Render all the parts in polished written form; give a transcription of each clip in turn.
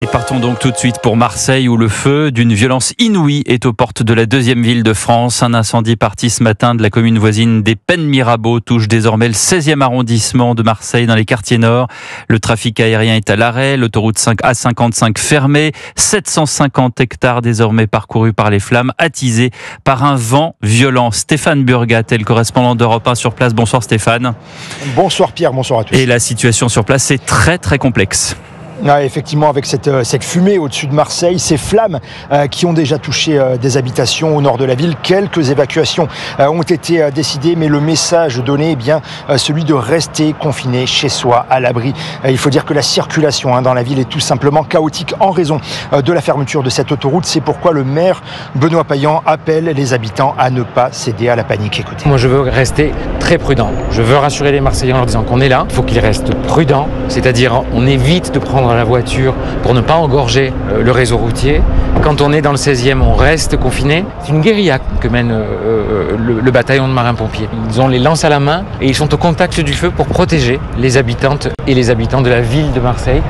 Et partons donc tout de suite pour Marseille où le feu d'une violence inouïe est aux portes de la deuxième ville de France. Un incendie parti ce matin de la commune voisine des Pennes-Mirabeau touche désormais le 16e arrondissement de Marseille dans les quartiers nord. Le trafic aérien est à l'arrêt, l'autoroute A55 fermée, 750 hectares désormais parcourus par les flammes, attisés par un vent violent. Stéphane Burgat est le correspondant d'Europe 1 sur place. Bonsoir Stéphane. Bonsoir Pierre, bonsoir à tous. Et la situation sur place est très complexe. Ah, effectivement, avec cette fumée au-dessus de Marseille, ces flammes qui ont déjà touché des habitations au nord de la ville. Quelques évacuations ont été décidées, mais le message donné est bien celui de rester confiné chez soi, à l'abri. Il faut dire que la circulation dans la ville est tout simplement chaotique en raison de la fermeture de cette autoroute. C'est pourquoi le maire Benoît Payan appelle les habitants à ne pas céder à la panique. Écoutez. Moi, je veux rester très prudent. Je veux rassurer les Marseillais en leur disant qu'on est là. Il faut qu'ils restent prudents, c'est-à-dire on évite de prendre la voiture pour ne pas engorger le réseau routier. Quand on est dans le 16e, on reste confiné. C'est une guérilla que mène le bataillon de marins-pompiers. Ils ont les lances à la main et ils sont au contact du feu pour protéger les habitantes et les habitants de la ville de Marseille.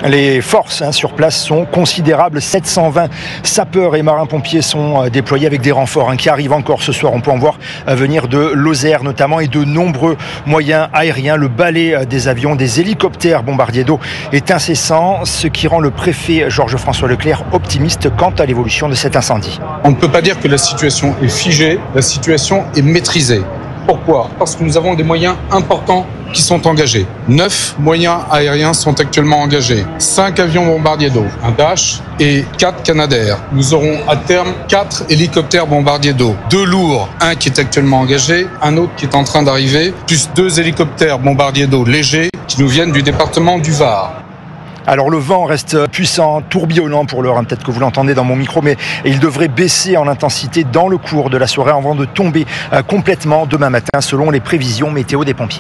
Les forces sur place sont considérables. 720 sapeurs et marins-pompiers sont déployés avec des renforts qui arrivent encore ce soir. On peut en voir venir de Lozère notamment et de nombreux moyens aériens. Le balai des avions, des hélicoptères bombardiers d'eau est incessant, ce qui rend le préfet Georges-François Leclerc optimiste quant à l'évolution de cet incendie. On ne peut pas dire que la situation est figée, la situation est maîtrisée. Pourquoi ? Parce que nous avons des moyens importants qui sont engagés. 9 moyens aériens sont actuellement engagés. 5 avions bombardiers d'eau, un Dash et 4 Canadair. Nous aurons à terme 4 hélicoptères bombardiers d'eau. 2 lourds, un qui est actuellement engagé, un autre qui est en train d'arriver, plus 2 hélicoptères bombardiers d'eau légers qui nous viennent du département du Var. Alors le vent reste puissant, tourbillonnant pour l'heure, peut-être que vous l'entendez dans mon micro, mais il devrait baisser en intensité dans le cours de la soirée avant de tomber complètement demain matin selon les prévisions météo des pompiers.